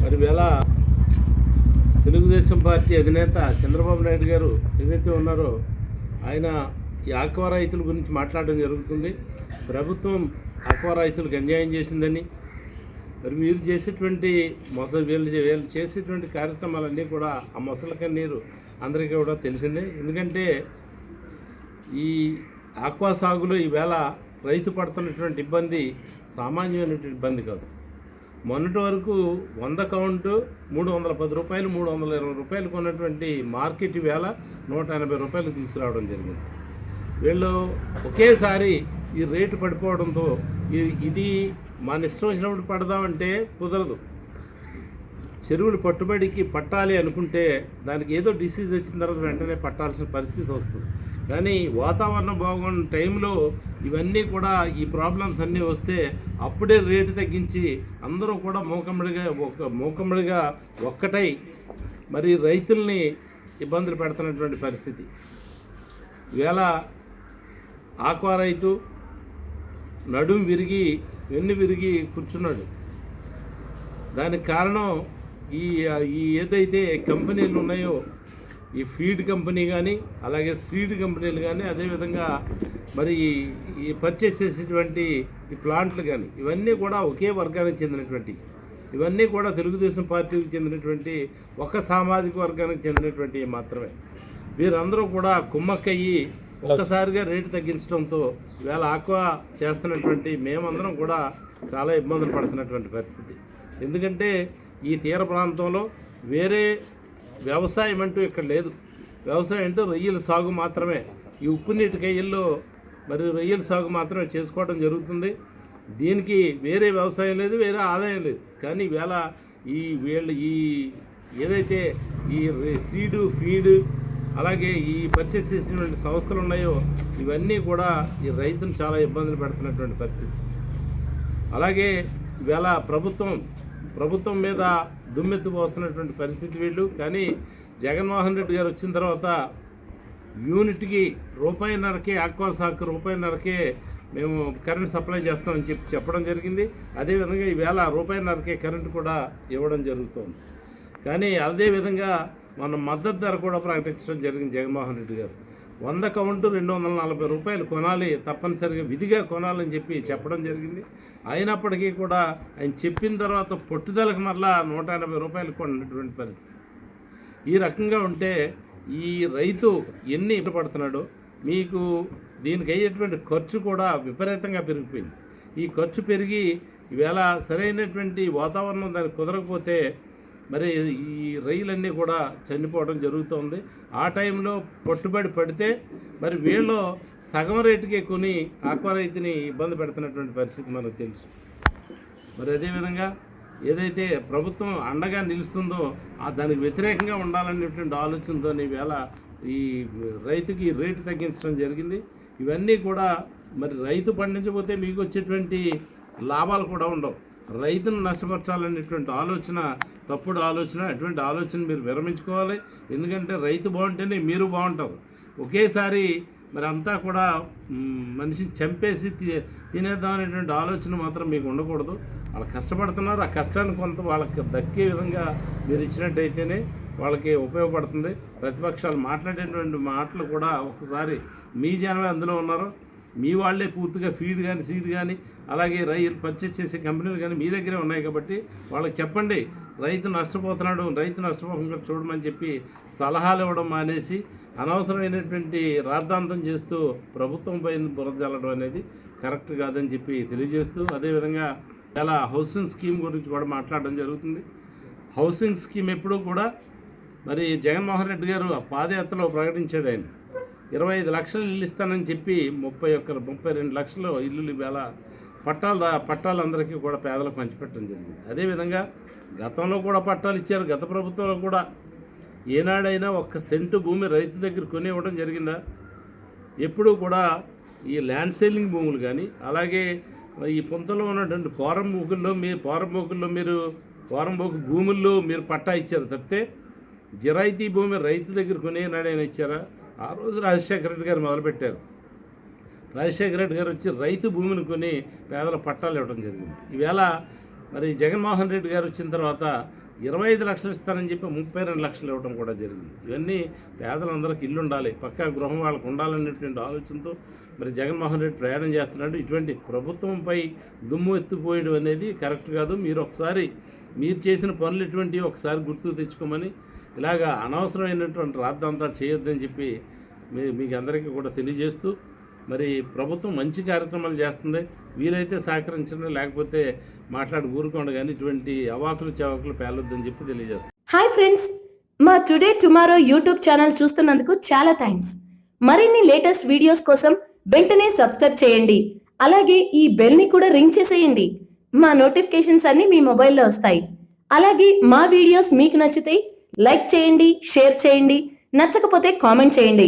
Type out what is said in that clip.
మరి వేళ తెలుగుదేశం పార్టీ అధినేత చంద్రబాబు నాయుడు గారు ఏదైతే ఉన్నారో ఆయన ఈ ఆక్వా రైతుల గురించి మాట్లాడడం జరుగుతుంది. ప్రభుత్వం ఆక్వా రైతులకు అన్యాయం చేసిందని, మరి వీళ్ళు చేసేటువంటి వీళ్ళు చేసేటువంటి కార్యక్రమాలన్నీ కూడా ఆ మొసల కన్నీరు అందరికీ కూడా తెలిసిందే. ఎందుకంటే ఈ ఆక్వా సాగులో ఈవేళ రైతు పడుతున్నటువంటి ఇబ్బంది సామాన్యమైనటువంటి ఇబ్బంది కాదు. మొన్నటి వరకు 100 కౌంటు 310 రూపాయలు 320 రూపాయలు కొన్నటువంటి మార్కెట్ వేళ 180 రూపాయలు తీసుకురావడం జరిగింది. వీళ్ళు ఒకేసారి ఈ రేటు పడిపోవడంతో ఇది మన ఇష్టం వచ్చినప్పుడు పడదామంటే కుదరదు. చెరువులు పట్టుబడికి పట్టాలి అనుకుంటే దానికి ఏదో డిసీజ్ వచ్చిన తర్వాత వెంటనే పట్టాల్సిన పరిస్థితి వస్తుంది. కానీ వాతావరణం బాగున్న టైంలో ఇవన్నీ కూడా ఈ ప్రాబ్లమ్స్ అన్నీ వస్తే అప్పుడే రేటు తగ్గించి అందరూ కూడా మూకమ్మడిగా ఒక్కటై మరి రైతుల్ని ఇబ్బందులు పెడుతున్నటువంటి పరిస్థితి. ఇవాళ ఆక్వా రైతు నడుం విరిగి వెన్ను విరిగి కూర్చున్నాడు. దానికి కారణం ఈ ఏదైతే కంపెనీలు ఉన్నాయో, ఈ ఫీడ్ కంపెనీ కానీ అలాగే సీడ్ కంపెనీలు కానీ, అదేవిధంగా మరి ఈ పర్చేస్ చేసేటువంటి ఈ ప్లాంట్లు కానీ ఇవన్నీ కూడా ఒకే వర్గానికి చెందినటువంటి, ఇవన్నీ కూడా తెలుగుదేశం పార్టీకి చెందినటువంటి ఒక సామాజిక వర్గానికి చెందినటువంటి మాత్రమే. వీరందరూ కూడా కుమ్మక్కయ్యి ఒక్కసారిగా రేటు తగ్గించడంతో ఇవాళ ఆక్వా చేస్తున్నటువంటి మేమందరం కూడా చాలా ఇబ్బందులు పడుతున్నటువంటి పరిస్థితి. ఎందుకంటే ఈ తీర ప్రాంతంలో వేరే వ్యవసాయం అంటూ ఇక్కడ లేదు. వ్యవసాయం అంటే రొయ్యల సాగు మాత్రమే. ఈ ఉప్పు నీటి కయ్యల్లో మరి రొయ్యల సాగు మాత్రమే చేసుకోవడం జరుగుతుంది. దీనికి వేరే వ్యవసాయం లేదు, వేరే ఆదాయం లేదు. కానీ ఈవేళ ఈ ఏదైతే ఈ సీడు ఫీడ్ అలాగే ఈ పర్చేస్ చేసినటువంటి సంస్థలు ఉన్నాయో ఇవన్నీ కూడా ఈ రైతును చాలా ఇబ్బందులు పెడుతున్నటువంటి పరిస్థితి. అలాగే ఈవేళ ప్రభుత్వం మీద దుమ్మెత్తి పోస్తున్నటువంటి పరిస్థితి వీళ్ళు. కానీ జగన్మోహన్ రెడ్డి గారు వచ్చిన తర్వాత యూనిట్కి ₹1.5కే ఆక్వా సాకు ₹1.5కే మేము కరెంట్ సప్లై చేస్తామని చెప్పడం జరిగింది. అదేవిధంగా ఈవేళ ₹1.5కే కరెంట్ కూడా ఇవ్వడం జరుగుతుంది. కానీ అదేవిధంగా మన మద్దతు ధర కూడా ప్రకటించడం జరిగింది జగన్మోహన్ రెడ్డి గారు. 100 కౌంటు ₹240 కొనాలి, తప్పనిసరిగా విధిగా కొనాలని చెప్పడం జరిగింది. అయినప్పటికీ కూడా ఆయన చెప్పిన తర్వాత పట్టుదలకు మరలా ₹180 కొన్నటువంటి పరిస్థితి. ఈ రకంగా ఉంటే ఈ రైతు ఎన్ని ఇష్టపడుతున్నాడో, మీకు దీనికి అయ్యేటువంటి ఖర్చు కూడా విపరీతంగా పెరిగిపోయింది. ఈ ఖర్చు పెరిగి ఈవేళ సరైనటువంటి వాతావరణం దానికి కుదరకపోతే మరి ఈ రైలన్నీ కూడా చనిపోవడం జరుగుతుంది. ఆ టైంలో పట్టుబడి పడితే మరి వీళ్ళు సగం రేటుకే కొని ఆక్వా రైతుని ఇబ్బంది పెడుతున్నటువంటి పరిస్థితి మనకు తెలుసు. మరి అదేవిధంగా ఏదైతే ప్రభుత్వం అండగా నిలుస్తుందో దానికి వ్యతిరేకంగా ఉండాలనేటువంటి ఆలోచనతో ఈవేళ ఈ రైతుకి రేటు తగ్గించడం జరిగింది. ఇవన్నీ కూడా మరి రైతు పండించకపోతే మీకు వచ్చేటువంటి లాభాలు కూడా ఉండవు. రైతును నష్టపరచాలనేటువంటి ఆలోచన తప్పుడు ఆలోచన. అటువంటి ఆలోచన మీరు విరమించుకోవాలి. ఎందుకంటే రైతు బాగుంటేనే మీరు బాగుంటారు. ఒకేసారి మరి అంతా కూడా మనిషిని చంపేసి తినేద్దాం అనేటువంటి ఆలోచన మాత్రం మీకు ఉండకూడదు. వాళ్ళు కష్టపడుతున్నారు, ఆ కష్టాన్ని కొంత వాళ్ళకి దక్కే విధంగా మీరు ఇచ్చినట్టయితేనే వాళ్ళకి ఉపయోగపడుతుంది. ప్రతిపక్షాలు మాట్లాడేటువంటి మాటలు కూడా ఒకసారి మీ జనమే అందులో ఉన్నారు. మీ వాళ్ళే పూర్తిగా ఫీడ్ కానీ సీడ్ కానీ అలాగే రైలు పర్చేస్ చేసే కంపెనీలు కానీ మీ దగ్గరే ఉన్నాయి. కాబట్టి వాళ్ళకి చెప్పండి, రైతు నష్టపోతున్నాడు, రైతు నష్టపోకుండా చూడమని చెప్పి సలహాలు ఇవ్వడం మానేసి అనవసరమైనటువంటి రాద్ధాంతం చేస్తూ ప్రభుత్వం పైన బురద జల్లడం అనేది కరెక్ట్ కాదని చెప్పి తెలియజేస్తూ, అదేవిధంగా చాలా హౌసింగ్ స్కీమ్ గురించి కూడా మాట్లాడడం జరుగుతుంది. హౌసింగ్ స్కీమ్ ఎప్పుడూ కూడా మరి జగన్మోహన్ రెడ్డి గారు పాదయాత్రలో ప్రకటించాడు. ఆయన 25 లక్షలు ఇల్లు ఇస్తానని చెప్పి 32 లక్షలు ఇల్లులు ఇవాళ పట్టాలందరికీ కూడా పేదలకు పంచిపెట్టడం జరిగింది. అదేవిధంగా గతంలో కూడా పట్టాలు ఇచ్చారు. గత ప్రభుత్వంలో కూడా ఏనాడైనా 1 సెంటు భూమి రైతు దగ్గర కొని ఇవ్వడం జరిగిందా? ఎప్పుడూ కూడా ఈ ల్యాండ్ సేలింగ్ భూములు కానీ అలాగే ఈ పొంతలో ఉన్నటువంటి పోరంబోకు భూముల్లో మీరు పట్టా ఇచ్చారు తప్పితే జిరాయితీ భూమి రైతు దగ్గర కొనేనాడైనా ఇచ్చారా? ఆ రోజు రాజశేఖర రెడ్డి గారు మొదలుపెట్టారు. రాజశేఖర రెడ్డి గారు వచ్చి రైతు భూమిని కొని పేదల పట్టాలు ఇవ్వడం జరిగింది. ఈవేళ మరి జగన్మోహన్ రెడ్డి గారు వచ్చిన తర్వాత 25 లక్షలు ఇస్తానని చెప్పి 32 లక్షలు ఇవ్వడం కూడా జరిగింది. ఇవన్నీ పేదలందరికీ ఇల్లు ఉండాలి, పక్కా గృహం వాళ్ళకు ఉండాలనేటువంటి ఆలోచనతో మరి జగన్మోహన్ రెడ్డి ప్రయాణం చేస్తున్నాడు. ఇటువంటి ప్రభుత్వంపై దుమ్ము ఎత్తుపోయడం అనేది కరెక్ట్ కాదు. మీరు చేసిన పనులు ఎటువంటివి ఒకసారి గుర్తుకు తెచ్చుకోమని, ఇలాగా అనవసరమైనటువంటి రాద్ధాంతాలు చేయొద్దని చెప్పి మీకు అందరికీ కూడా తెలియజేస్తూ, మరి ప్రభుత్వం మంచి కార్యక్రమాలు చేస్తుంది, వీలైతే సహకరించండి, లేకపోతే మాట్లాడి ఊరుకోండి, కానీ ఇటువంటి అవాకులు చవాకులు పేలొద్దని చెప్పి తెలియజేస్తాం. హాయ్ ఫ్రెండ్స్, మా టుడే టుమారో యూట్యూబ్ ఛానల్ చూస్తున్నందుకు చాలా థ్యాంక్స్. మరిన్ని లేటెస్ట్ వీడియోస్ కోసం వెంటనే సబ్స్క్రైబ్ చేయండి. అలాగే ఈ బెల్ ని కూడా రింగ్ చేసేయండి. మా నోటిఫికేషన్స్ అన్ని మీ మొబైల్లో వస్తాయి. అలాగే మా వీడియోస్ మీకు నచ్చితే లైక్ చేయండి, షేర్ చేయండి, నచ్చకపోతే కామెంట్ చేయండి.